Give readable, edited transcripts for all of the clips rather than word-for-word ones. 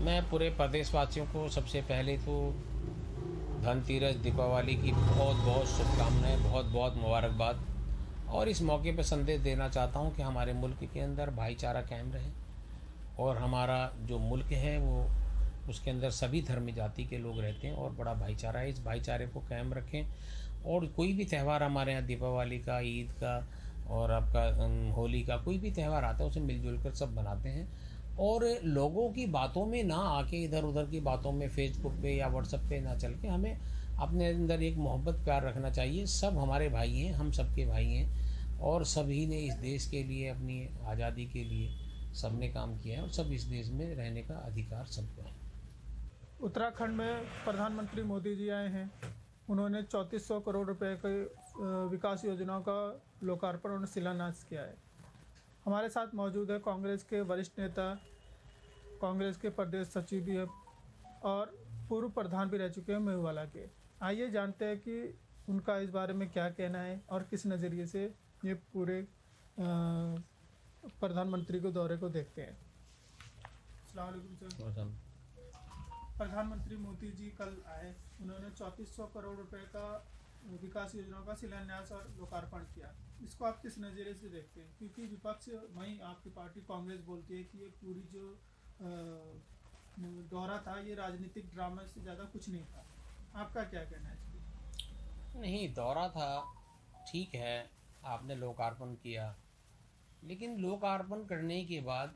मैं पूरे प्रदेशवासियों को सबसे पहले तो धनतेरस दीपावली की बहुत बहुत शुभकामनाएं, बहुत बहुत मुबारकबाद। और इस मौके पर संदेश देना चाहता हूं कि हमारे मुल्क के अंदर भाईचारा कायम रहे और हमारा जो मुल्क है वो उसके अंदर सभी धर्म जाति के लोग रहते हैं और बड़ा भाईचारा है। इस भाईचारे को कायम रखें और कोई भी त्यौहार हमारे यहाँ दीपावली का, ईद का और आपका होली का कोई भी त्यौहार आता है उसे मिलजुल कर सब मनाते हैं। और लोगों की बातों में ना आके, इधर उधर की बातों में फेसबुक पे या व्हाट्सएप पे ना चल के हमें अपने अंदर एक मोहब्बत प्यार रखना चाहिए। सब हमारे भाई हैं, हम सबके भाई हैं और सभी ने इस देश के लिए, अपनी आज़ादी के लिए सब ने काम किया है और सब इस देश में रहने का अधिकार सबको है। उत्तराखंड में प्रधानमंत्री मोदी जी आए हैं। उन्होंने 3400 करोड़ रुपए के विकास योजनाओं का लोकार्पण और शिलान्यास किया है। हमारे साथ मौजूद है कांग्रेस के वरिष्ठ नेता, कांग्रेस के प्रदेश सचिव भी है और पूर्व प्रधान भी रह चुके हैं मेहुवाला के। आइए जानते हैं कि उनका इस बारे में क्या कहना है और किस नज़रिए से ये पूरे प्रधानमंत्री को दौरे को देखते हैं। अस्सलाम वालेकुम सर। प्रधानमंत्री मोदी जी कल आए, उन्होंने 3400 करोड़ रुपए का विकास योजनाओं का शिलान्यास और लोकार्पण किया। इसको आप किस नज़रिए से देखते हैं? क्योंकि विपक्ष, वहीं आपकी पार्टी कांग्रेस बोलती है कि ये पूरी जो दौरा था ये राजनीतिक ड्रामा से ज़्यादा कुछ नहीं था। आपका क्या कहना है इसमें? नहीं, दौरा था, ठीक है, आपने लोकार्पण किया, लेकिन लोकार्पण करने के बाद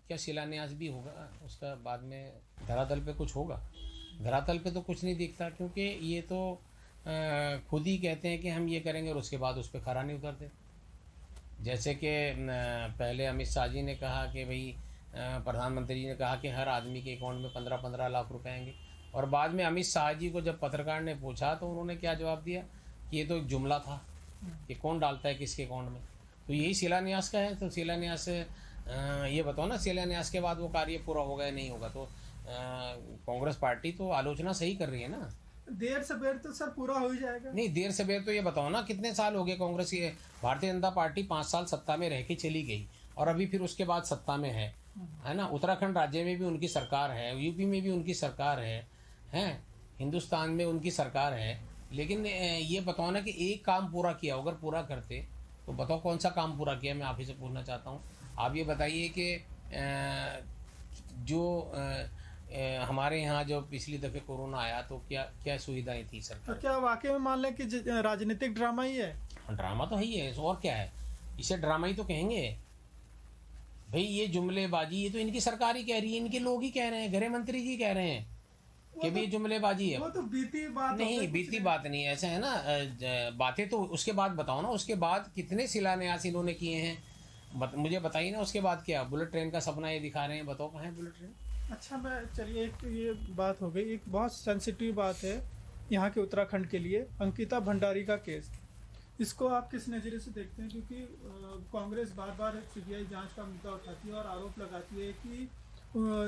क्या शिलान्यास भी होगा? उसका बाद में धरातल पे कुछ होगा? धरातल पे तो कुछ नहीं दिखता, क्योंकि ये तो खुद ही कहते हैं कि हम ये करेंगे और उसके बाद उस पर खरा नहीं उतरते। जैसे कि पहले अमित शाह जी ने कहा कि भाई, प्रधानमंत्री जी ने कहा कि हर आदमी के अकाउंट में 15-15 लाख रुपए आएंगे, और बाद में अमित शाह जी को जब पत्रकार ने पूछा तो उन्होंने क्या जवाब दिया कि ये तो एक जुमला था कि कौन डालता है किसके अकाउंट में। तो यही शिलान्यास का है। तो शिलान्यास ये बताओ ना, शिलान्यास के बाद वो कार्य पूरा होगा या नहीं होगा? तो कांग्रेस पार्टी तो आलोचना सही कर रही है ना। देर सवेर तो सर पूरा हो ही जाएगा। नहीं, देर सवेर तो ये बताओ ना, कितने साल हो गए कांग्रेस की? भारतीय जनता पार्टी 5 साल सत्ता में रह के चली गई और अभी फिर उसके बाद सत्ता में है ना। उत्तराखंड राज्य में भी उनकी सरकार है, यूपी में भी उनकी सरकार है, हिंदुस्तान में उनकी सरकार है। लेकिन ये बताओ ना कि एक काम पूरा किया, अगर पूरा करते तो बताओ कौन सा काम पूरा किया? मैं आप ही से पूछना चाहता हूँ। आप ये बताइए कि जो हमारे यहाँ जो पिछली दफ़े कोरोना आया तो क्या क्या सुविधाएं थी सरकार? तो क्या वाकई में मान लें कि राजनीतिक ड्रामा ही है? ड्रामा तो है ही है, और क्या है? इसे ड्रामा ही तो कहेंगे भाई। ये जुमलेबाजी, ये तो इनकी सरकार ही कह रही है, इनके लोग ही कह रहे हैं, गृह मंत्री जी कह रहे हैं कि भाई जुमलेबाजी है। वो तो बीती बात नहीं, बीती बात नहीं, ऐसा है ना। बातें तो उसके बाद बताओ ना, उसके बाद कितने शिलान्यास इन्होंने किए हैं मुझे बताइए ना। उसके बाद क्या? बुलेट ट्रेन का सपना ये दिखा रहे हैं, बताओ कहाँ है बुलेट ट्रेन? अच्छा, मैं चलिए, एक तो ये बात हो गई। एक बहुत सेंसिटिव बात है यहाँ के उत्तराखंड के लिए, अंकिता भंडारी का केस। इसको आप किस नज़रिए से देखते हैं? क्योंकि कांग्रेस बार बार सीबीआई जांच का मुद्दा उठाती है और आरोप लगाती है कि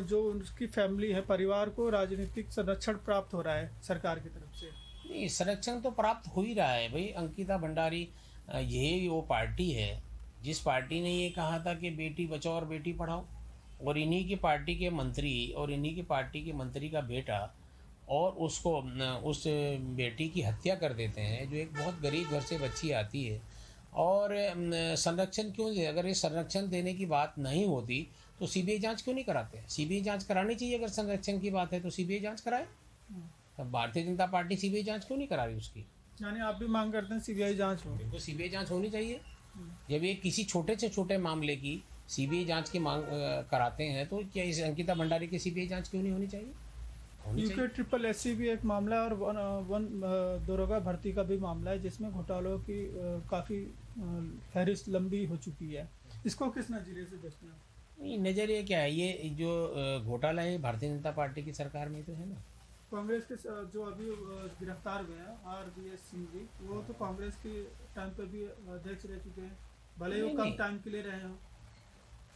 जो उनकी फैमिली है, परिवार को राजनीतिक संरक्षण प्राप्त हो रहा है सरकार की तरफ से। नहीं, संरक्षण तो प्राप्त हो ही रहा है भाई। अंकिता भंडारी यही वो पार्टी है जिस पार्टी ने ये कहा था कि बेटी बचाओ और बेटी पढ़ाओ, और इन्हीं की पार्टी के मंत्री और इन्हीं की पार्टी के मंत्री का बेटा और उसको उस बेटी की हत्या कर देते हैं, जो एक बहुत गरीब घर से बच्ची आती है। और संरक्षण क्यों दे? अगर ये संरक्षण देने की बात नहीं होती तो सीबीआई जांच क्यों नहीं कराते? सीबीआई जांच करानी चाहिए। अगर संरक्षण की बात है तो सीबीआई जांच कराए। तब भारतीय जनता पार्टी सीबीआई जांच क्यों नहीं करा रही उसकी? यानी आप भी मांग करते हैं सीबीआई जांच हो? बिल्कुल, सीबीआई जांच होनी चाहिए। जब ये किसी छोटे से छोटे मामले की सीबीआई जांच की मांग कराते हैं तो क्या इस अंकिता भंडारी की सीबीआई जांच क्यों नहीं होनी चाहिए? यूके ट्रिपल एससी भी एक मामला है और वन दरोगा भर्ती का भी मामला है जिसमें घोटालों की काफ़ी फहरिस्त लंबी हो चुकी है। इसको किस नज़रिए से देखते हैं? नहीं, नज़रिए क्या है? ये जो घोटाला है भारतीय जनता पार्टी की सरकार में तो है ना। कांग्रेस के जो अभी गिरफ्तार हुए हैं RBS सिंह जी, वो तो कांग्रेस के टाइम पे भी अध्यक्ष रह चुके हैं, भले वो कम टाइम के लिए रहे हो।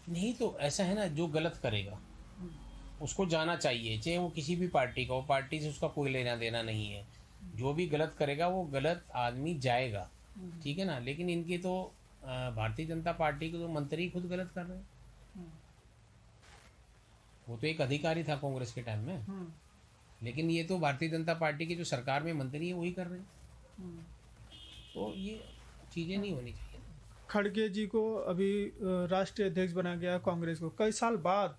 नहीं, तो ऐसा है ना, जो गलत करेगा उसको जाना चाहिए, चाहे वो किसी भी पार्टी का हो, पार्टी से उसका कोई लेना देना नहीं है। जो भी गलत करेगा वो गलत आदमी जाएगा, ठीक है ना। लेकिन इनके तो भारतीय जनता पार्टी के तो मंत्री खुद गलत कर रहे हैं। वो तो एक अधिकारी था कांग्रेस के टाइम में, लेकिन ये तो भारतीय जनता पार्टी की जो सरकार में मंत्री है वही कर रहे हैं। तो ये चीज़ें नहीं होनी चाहिए। खड़गे जी को अभी राष्ट्रीय अध्यक्ष बनाया गया कांग्रेस को, कई साल बाद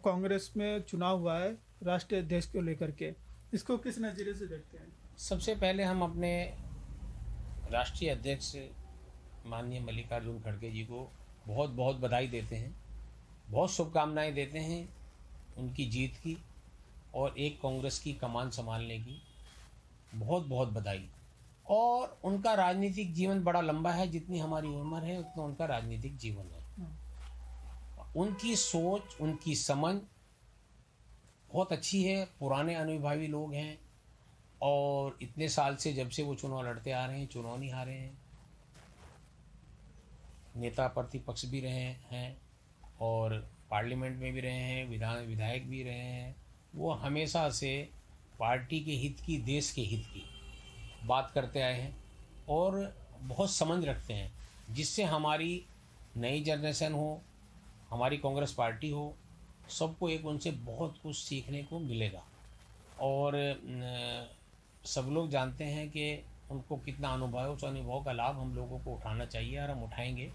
कांग्रेस में चुनाव हुआ है राष्ट्रीय अध्यक्ष को लेकर के, इसको किस नज़रिए से देखते हैं? सबसे पहले हम अपने राष्ट्रीय अध्यक्ष माननीय मल्लिकार्जुन खड़गे जी को बहुत बहुत बधाई देते हैं, बहुत शुभकामनाएं देते हैं उनकी जीत की और एक कांग्रेस की कमान संभालने की बहुत बहुत बधाई। और उनका राजनीतिक जीवन बड़ा लंबा है, जितनी हमारी उम्र है उतना उनका राजनीतिक जीवन है। उनकी सोच, उनकी समझ बहुत अच्छी है, पुराने अनुभवी लोग हैं और इतने साल से जब से वो चुनाव लड़ते आ रहे हैं चुनाव नहीं हारे हैं, नेता प्रतिपक्ष भी रहे हैं और पार्लियामेंट में भी रहे हैं, विधायक भी रहे हैं। वो हमेशा से पार्टी के हित की, देश के हित की बात करते आए हैं और बहुत समझ रखते हैं, जिससे हमारी नई जनरेशन हो, हमारी कांग्रेस पार्टी हो, सबको एक उनसे बहुत कुछ सीखने को मिलेगा। और सब लोग जानते हैं कि उनको कितना अनुभव है, उस अनुभव का लाभ हम लोगों को उठाना चाहिए और हम उठाएंगे।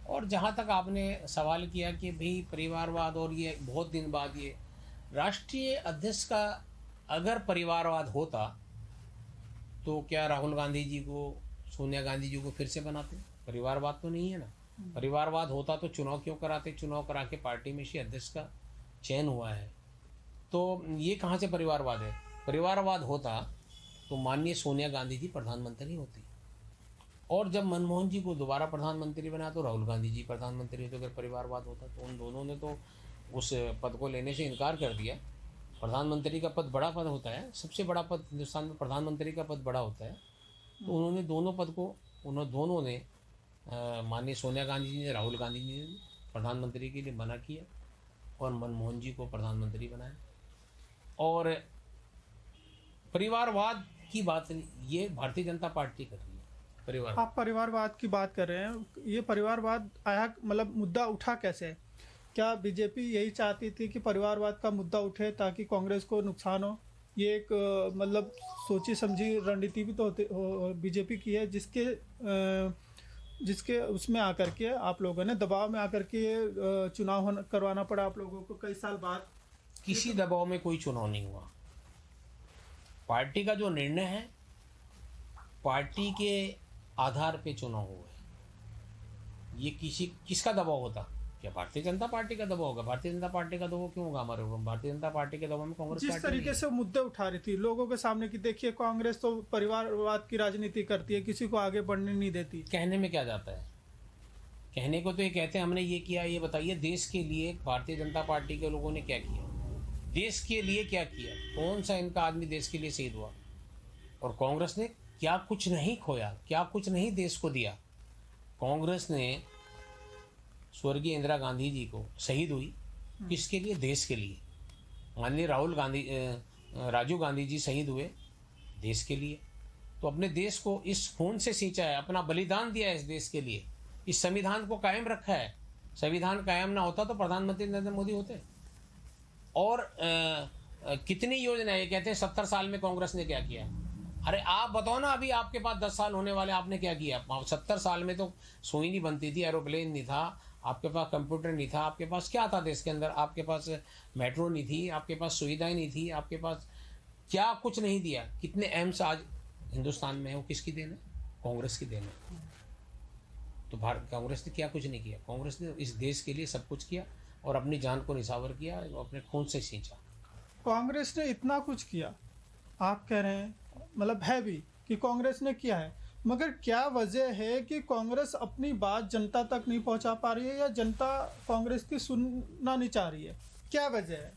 और जहाँ तक आपने सवाल किया कि भाई परिवारवाद, और ये बहुत दिन बाद ये राष्ट्रीय अध्यक्ष का अगर परिवारवाद होता तो क्या राहुल गांधी जी को, सोनिया गांधी जी को फिर से बनाते? परिवारवाद तो नहीं है ना। परिवारवाद होता तो चुनाव क्यों कराते? चुनाव करा के पार्टी में से अध्यक्ष का चयन हुआ है, तो ये कहाँ से परिवारवाद है? परिवारवाद होता तो माननीय सोनिया गांधी जी प्रधानमंत्री होती, और जब मनमोहन जी को दोबारा प्रधानमंत्री बना तो राहुल गांधी जी प्रधानमंत्री होते। अगर परिवारवाद होता तो उन दोनों ने तो उस पद को लेने से इनकार कर दिया। प्रधानमंत्री का पद बड़ा पद होता है, सबसे बड़ा पद हिंदुस्तान में प्रधानमंत्री का पद बड़ा होता है। तो उन्होंने दोनों पद को, दोनों ने माननीय सोनिया गांधी जी ने, राहुल गांधी जी ने प्रधानमंत्री के लिए मना किया और मनमोहन जी को प्रधानमंत्री बनाया। और परिवारवाद की बात ये भारतीय जनता पार्टी कर रही है। परिवार, आप परिवारवाद की बात कर रहे हैं, ये परिवारवाद आया, मतलब मुद्दा उठा कैसे? क्या बीजेपी यही चाहती थी कि परिवारवाद का मुद्दा उठे ताकि कांग्रेस को नुकसान हो? ये एक मतलब सोची समझी रणनीति भी तो बीजेपी की है, जिसके उसमें आकर के आप लोगों ने, दबाव में आकर के चुनाव करवाना पड़ा आप लोगों को कई साल बाद। किसी दबाव में कोई चुनाव नहीं हुआ। पार्टी का जो निर्णय है, पार्टी के आधार पे चुनाव हुए। ये किसका दबाव होता? क्या भारतीय जनता पार्टी का दबाव होगा? भारतीय जनता पार्टी का दबाव क्यों होगा हमारे ऊपर? भारतीय जनता पार्टी के दबाव में कांग्रेस जिस तरीके से मुद्दे उठा रही थी लोगों के सामने कि देखिए कांग्रेस तो परिवारवाद की राजनीति करती है, किसी को आगे बढ़ने नहीं देती। कहने में क्या जाता है? कहने को तो ये कहते हैं हमने ये किया। ये बताइए देश के लिए भारतीय जनता पार्टी के लोगों ने क्या किया? देश के लिए क्या किया? कौन सा इनका आदमी देश के लिए शहीद हुआ? और कांग्रेस ने क्या कुछ नहीं खोया, क्या कुछ नहीं देश को दिया। कांग्रेस ने स्वर्गीय इंदिरा गांधी जी को शहीद हुई, किसके लिए? देश के लिए। माननीय राजीव गांधी जी शहीद हुए देश के लिए। तो अपने देश को इस खून से सींचा है, अपना बलिदान दिया है इस देश के लिए, इस संविधान को कायम रखा है। संविधान कायम ना होता तो प्रधानमंत्री नरेंद्र मोदी होते। और कितनी योजनाएं, ये कहते हैं 70 साल में कांग्रेस ने क्या किया। अरे आप बताओ ना, अभी आपके पास 10 साल होने वाले, आपने क्या किया? 70 साल में तो सुई नहीं बनती थी, एरोप्लेन नहीं था, आपके पास कंप्यूटर नहीं था, आपके पास क्या था देश के अंदर? आपके पास मेट्रो नहीं थी, आपके पास सुविधाएं नहीं थी, आपके पास क्या कुछ नहीं दिया। कितने एम्स आज हिंदुस्तान में है, वो किसकी देन है? कांग्रेस की देन है। तो कांग्रेस ने क्या कुछ नहीं किया? कांग्रेस ने इस देश के लिए सब कुछ किया और अपनी जान को निछावर किया, अपने खून से सींचा। कांग्रेस ने इतना कुछ किया, आप कह रहे हैं, मतलब है भी कि कांग्रेस ने किया है, मगर क्या वजह है कि कांग्रेस अपनी बात जनता तक नहीं पहुंचा पा रही है, या जनता कांग्रेस की सुनना नहीं चाह रही है? क्या वजह है?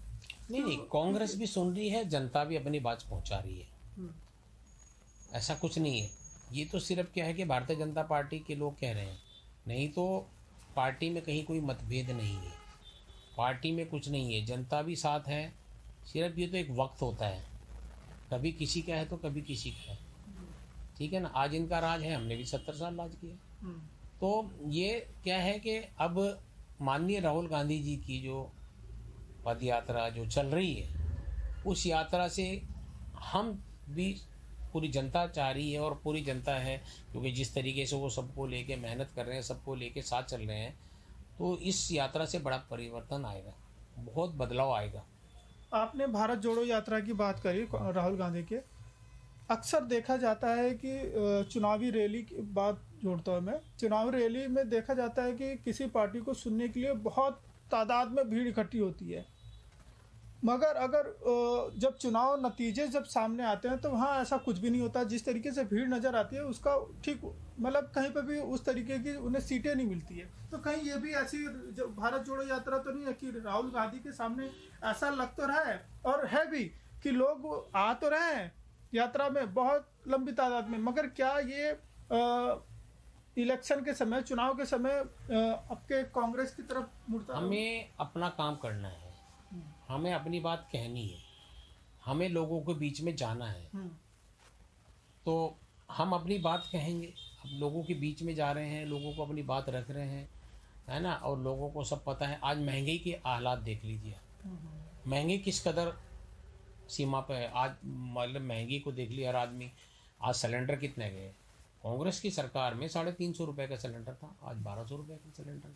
नहीं, कांग्रेस भी सुन रही है, जनता भी अपनी बात पहुंचा रही है। ऐसा कुछ नहीं है। ये तो सिर्फ क्या है कि भारतीय जनता पार्टी के लोग कह रहे हैं, नहीं तो पार्टी में कहीं कोई मतभेद नहीं है, पार्टी में कुछ नहीं है, जनता भी साथ है। सिर्फ ये तो एक वक्त होता है, कभी किसी का है तो कभी किसी का है, ठीक है ना। आज इनका राज है, हमने भी 70 साल राज किया। तो ये क्या है कि अब माननीय राहुल गांधी जी की जो पद यात्रा जो चल रही है, उस यात्रा से हम भी, पूरी जनता चाह रही है और पूरी जनता है, क्योंकि जिस तरीके से वो सबको लेके मेहनत कर रहे हैं, सबको लेके साथ चल रहे हैं, तो इस यात्रा से बड़ा परिवर्तन आएगा, बहुत बदलाव आएगा। आपने भारत जोड़ो यात्रा की बात करी राहुल गांधी के। अक्सर देखा जाता है कि चुनावी रैली की बात जोड़ता हूँ मैं, चुनावी रैली में देखा जाता है कि किसी पार्टी को सुनने के लिए बहुत तादाद में भीड़ इकट्ठी होती है, मगर अगर जब चुनाव नतीजे जब सामने आते हैं तो वहाँ ऐसा कुछ भी नहीं होता। जिस तरीके से भीड़ नज़र आती है उसका ठीक मतलब कहीं पे भी उस तरीके की उन्हें सीटें नहीं मिलती है। तो कहीं ये भी ऐसी जो भारत जोड़ो यात्रा तो नहीं है कि राहुल गांधी के सामने ऐसा लग तो रहा है और है भी कि लोग आ तो रहे हैं यात्रा में बहुत लंबी तादाद में, मगर क्या ये इलेक्शन के समय, चुनाव के समय आपके कांग्रेस की तरफ मुड़ता है? हमें अपना काम करना है, हमें अपनी बात कहनी है, हमें लोगों के बीच में जाना है, तो हम अपनी बात कहेंगे। अब लोगों के बीच में जा रहे हैं, लोगों को अपनी बात रख रहे हैं, है ना। और लोगों को सब पता है। आज महंगाई के हालात देख लीजिए, महंगाई किस कदर सीमा पे है आज, मतलब महंगी को देख लिया हर आदमी। आज सिलेंडर कितने गए? कांग्रेस की सरकार में 350 रुपये का सिलेंडर था, आज 1200 रुपये का सिलेंडर,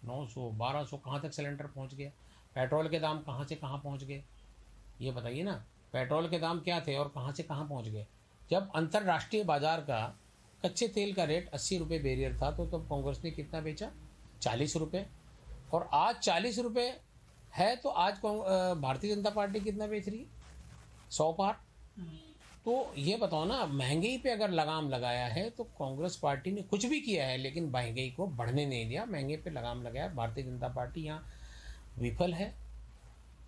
900 1200 कहाँ तक सिलेंडर पहुँच गया। पेट्रोल के दाम कहाँ से कहाँ पहुँच गए, ये बताइए ना। पेट्रोल के दाम क्या थे और कहाँ से कहाँ पहुँच गए। जब अंतर्राष्ट्रीय बाजार का कच्चे तेल का रेट 80 रुपये बैरियर था, तो तब कांग्रेस ने कितना बेचा? 40 रुपये। और आज 40 रुपये है, तो आज भारतीय जनता पार्टी कितना बेच रही है? 100 पार। तो ये बताओ ना, महंगाई पे अगर लगाम लगाया है तो कांग्रेस पार्टी ने कुछ भी किया है, लेकिन महंगाई को बढ़ने नहीं दिया। महंगाई पे लगाम लगाया, भारतीय जनता पार्टी यहाँ विफल है।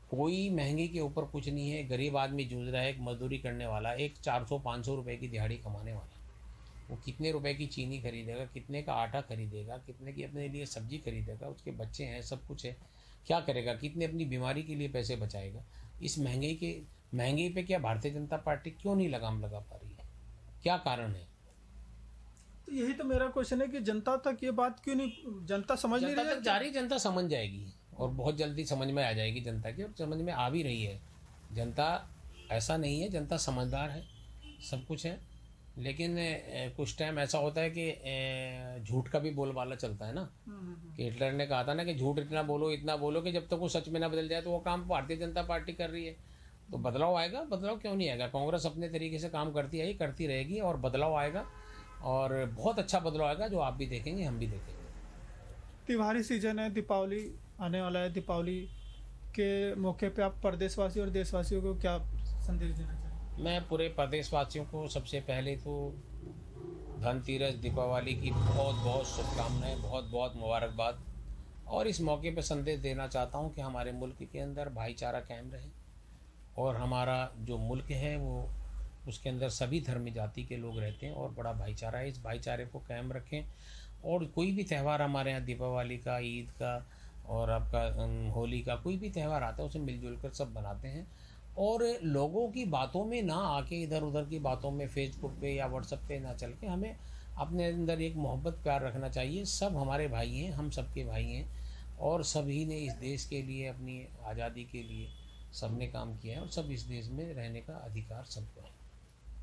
कोई महंगी के ऊपर कुछ नहीं है। गरीब आदमी जूझ रहा है, एक मजदूरी करने वाला, एक 400-500 रुपए की दिहाड़ी कमाने वाला, वो कितने रुपए की चीनी खरीदेगा, कितने का आटा खरीदेगा, कितने की अपने लिए सब्जी खरीदेगा, उसके बच्चे हैं, सब कुछ है, क्या करेगा, कितने अपनी बीमारी के लिए पैसे बचाएगा। इस महंगाई पे क्या भारतीय जनता पार्टी क्यों नहीं लगाम लगा पा रही है? क्या कारण है? तो यही तो मेरा क्वेश्चन है कि जनता तक ये बात क्यों नहीं, जनता समझ नहीं रही है? जा रही, जनता समझ जाएगी और बहुत जल्दी समझ में आ जाएगी जनता की, और समझ में आ भी रही है जनता। ऐसा नहीं है, जनता समझदार है, सब कुछ है, लेकिन कुछ टाइम ऐसा होता है कि झूठ का भी बोलबाला चलता है ना। कि हिटलर ने कहा था ना कि झूठ इतना बोलो कि जब तक वो सच में ना बदल जाए। तो वो काम भारतीय जनता पार्टी कर रही है। तो बदलाव आएगा, बदलाव क्यों नहीं आएगा। कांग्रेस अपने तरीके से काम करती है, करती रहेगी, और बदलाव आएगा, और बहुत अच्छा बदलाव आएगा, जो आप भी देखेंगे, हम भी देखेंगे। त्योहारी सीजन है, दीपावली आने वाला है। दीपावली के मौके पे आप प्रदेशवासी और देशवासियों को क्या संदेश देना चाहेंगे? मैं पूरे प्रदेशवासियों को सबसे पहले तो धनतेरस, दीपावली की बहुत बहुत शुभकामनाएं, बहुत बहुत मुबारकबाद। और इस मौके पर संदेश देना चाहता हूं कि हमारे मुल्क के अंदर भाईचारा कायम रहे, और हमारा जो मुल्क है वो, उसके अंदर सभी धर्म जाति के लोग रहते हैं और बड़ा भाईचारा है। इस भाईचारे को कायम रखें, और कोई भी त्यौहार हमारे यहाँ, दीपावली का, ईद का, और आपका होली का, कोई भी त्यौहार आता है उसे मिलजुल कर सब बनाते हैं। और लोगों की बातों में ना आके, इधर उधर की बातों में, फेसबुक पे या व्हाट्सएप पे ना चल के, हमें अपने अंदर एक मोहब्बत प्यार रखना चाहिए। सब हमारे भाई हैं, हम सबके भाई हैं, और सभी ने इस देश के लिए, अपनी आज़ादी के लिए सब ने काम किया है, और सब इस देश में रहने का अधिकार सबको है।